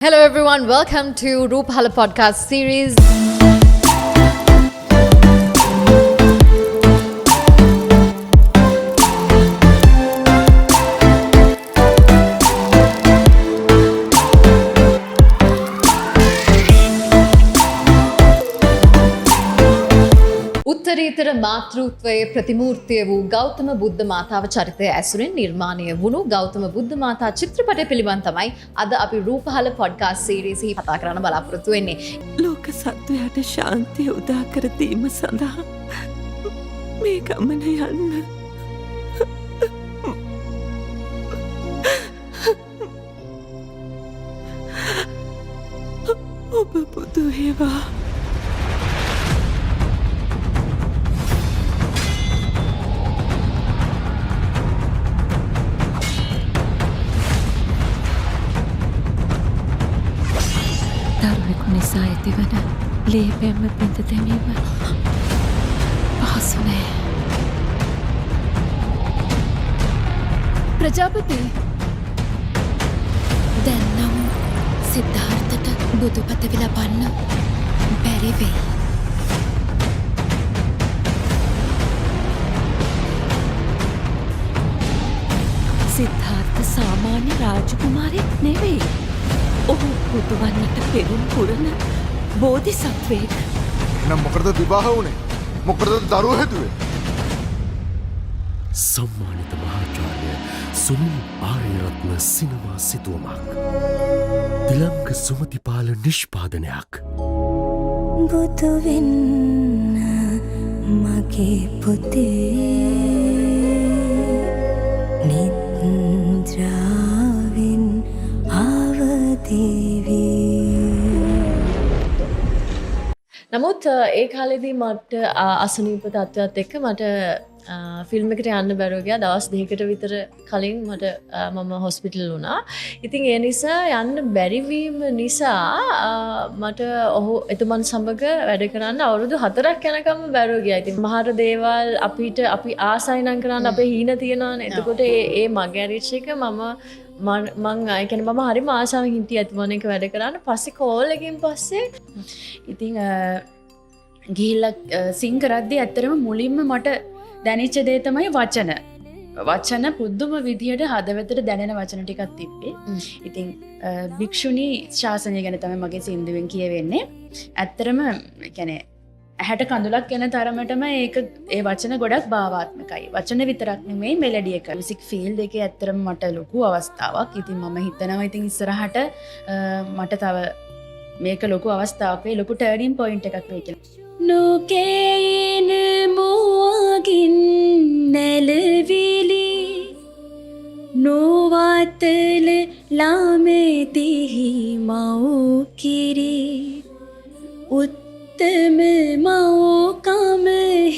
Hello everyone, welcome to Roopahala podcast series. උත්තරීතර මාතෘත්වයේ ප්‍රතිමූර්තිය වූ ගෞතම බුද්ධ මාතාව චරිතය ඇසුරෙන් නිර්මාණය වුණු ගෞතම බුද්ධ මාතා චිත්‍රපටය පිළිබඳ තමයි අද අපි රූපහල පොඩ්කාස්ට් සීරීස් එකේ කතා කරන්න බලාපොරොත්තු වෙන්නේ. ලෝක සත්වයාට ශාන්තිය උදා කර දීම සඳහා මේ ගමන යන්න. ඔබ බුදු වේවා. දරුවෙකු නිසා ඇතිවන ලේපැම්ම පිඳ දැමීම පහසු නෑ. ප්‍රජාපති දැන් නම් සිද්ධාර්ථට බුදු පදවි ලබන්න බැරි වෙයි. සිද්ධාර්ථ සාමාන්‍ය රාජකුමාරයෙක් නෙවෙයි. ඔහු බුදුවන්නට පෙරුම් පුරන බෝධිසත්වයෙක්. නම් මොකටද විවාහ වුණේ? මොකටද දරුවෝ හැදුවේ? සම්මානිත මහාචාර්ය සුනිල් ආර්යරත්න සිනමා සිතුවමක්. තිලංග සුමතිපාල නිෂ්පාදනයක්. බුදු වෙන්න මගේ පුතේ නිද්‍රාවෙන් නමුත් ඒ කාලෙදී මට අසනීප තත්ත්වයක් එක්ක මට ෆිල්ම් එකට යන්න බැරුව ගියා. දවස් දෙකකට විතර කලින් මම හොස්පිටල් වුණා. ඉතින් ඒ නිසා යන්න බැරි වීම නිසා මට එතුමන් සමග වැඩ කරන්න අවුරුදු 4ක් යනකම් බැරුව ගියා. ඉතින් මහර දේවල් අපි ආසයි නම් කරන්න අපේ හීන තියෙනවානේ. එතකොට ඒ මගැරිච් එක මම හරි ආසාවෙන් හිටියේ එතුමන් එක වැඩ කරන්න. පස්සේ කෝල් එකකින් පස්සේ ඉතින් ගිහිල්ලා සිං කරද්දී ඇත්තටම මුලින්ම මට දැනෙච්ච දේ තමයි වචන පුදුම විදියට හදවතට දැනෙන වචන ටිකක් තිබ්බේ. ඉතින් භික්ෂුණී ශාසනය ගැන තමයි මගේ සින්දුවෙන් කියවෙන්නේ. ඇත්තටම කියන්නේ ඇහැට කඳුලක් එන තරමටම ඒ වචන ගොඩක් භාවාත්මකයි. වචන විතරක් නෙමෙයි මෙලඩි එක. මියුසික් ෆීල්ඩ් එකේ ඇත්තටම මට ලොකු අවස්ථාවක්. ඉතින් මම හිතනවා ඉතින් ඉස්සරහට මට තව මේක ලොකු අවස්ථාවක් වෙයි, ලොකු ටර්නින් පොයින්ට් එකක් වෙයි කියලා. නොකේන මුවගින් නැලවිලි නොවතල ලාමෙතිහි මව්කිරි උත්තම මව්කම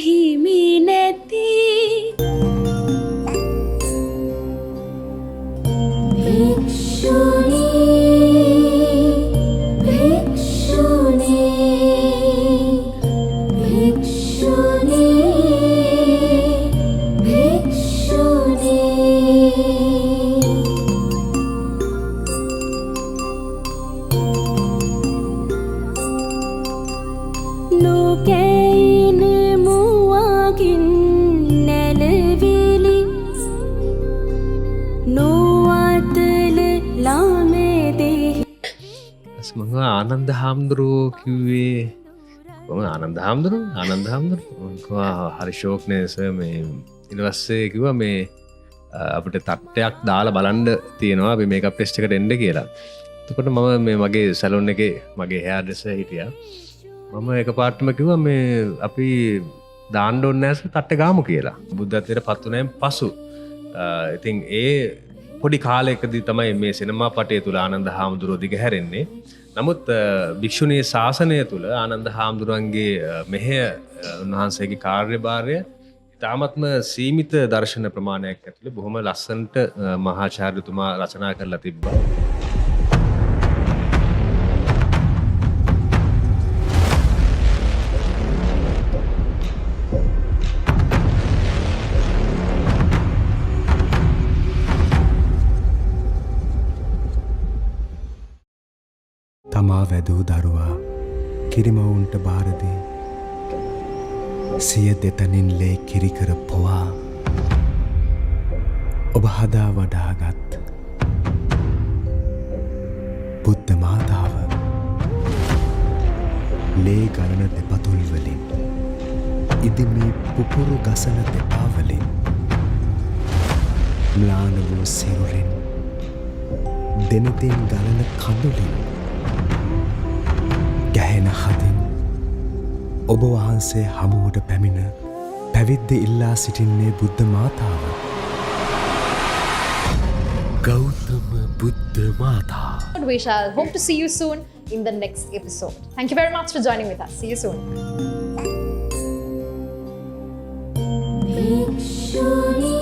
හිමි නැති මම ආනන්ද හාමුදුරුවෝ කිව්වේ ආනන්ද හාමුදුරුවෝ හරි ෂෝක්නේ සර්. මේ ඊට පස්සේ කිව්වා මේ අපිට තට්ටයක් දාලා බලන්න තියෙනවා අපි මේකප් ටෙස්ට් එකට එන්න කියලා. එතකොට මම මේ මගේ සැලොන් එකේ මගේ හෙයාර් ඩ්‍රෙසර් හිටියා. මම එකපාරටම කිව්වා මේ අපි දාන්න ඕනේ නැහැ තට්ටේ ගාමු කියලා. බුද්ධත්වයට පත් වුණායින් පසු ඉතින් ඒ පොඩි කාලයකදී තමයි මේ සිනමා පටය තුල ආනන්ද හාමුදුරුවෝ දිගහැරෙන්නේ. නමුත් භික්ෂුණී ශාසනය තුල ආනන්ද හාමුදුරුවන්ගේ මෙහෙය උන්වහන්සේගේ කාර්යභාරය ඉතාමත්ම සීමිත දර්ශන ප්‍රමාණයක් ඇතුළේ බොහොම ලස්සනට මහාචාර්යතුමා රචනා කරලා තිබ්බා. තමා වැදූ දරුවා කිරිමවුන්ට බාරදී සිය දෙතනින් ලේ කිරිකර පොවා ඔබ හදා වඩාගත් බුද්ධ මාතාව ලේ ගලන දෙපතුල්වලින් ඉදිමී පුපුරු ගසන දෙපාවලින් ම්ලාන වූ සිරුරින් දෙනතින් ගලන කඳුලින් ගැහෙන හදින් ඔබ වහන්සේ හමුවට පැමිණ පැවිද්ද ඉල්ලා සිටින්නේ බුද්ධ මාතාව ගෞතම බුද්ධ මාතා. We shall hope to see you soon in the next episode. Thank you very much for joining with us. See you soon. भिक्षुणी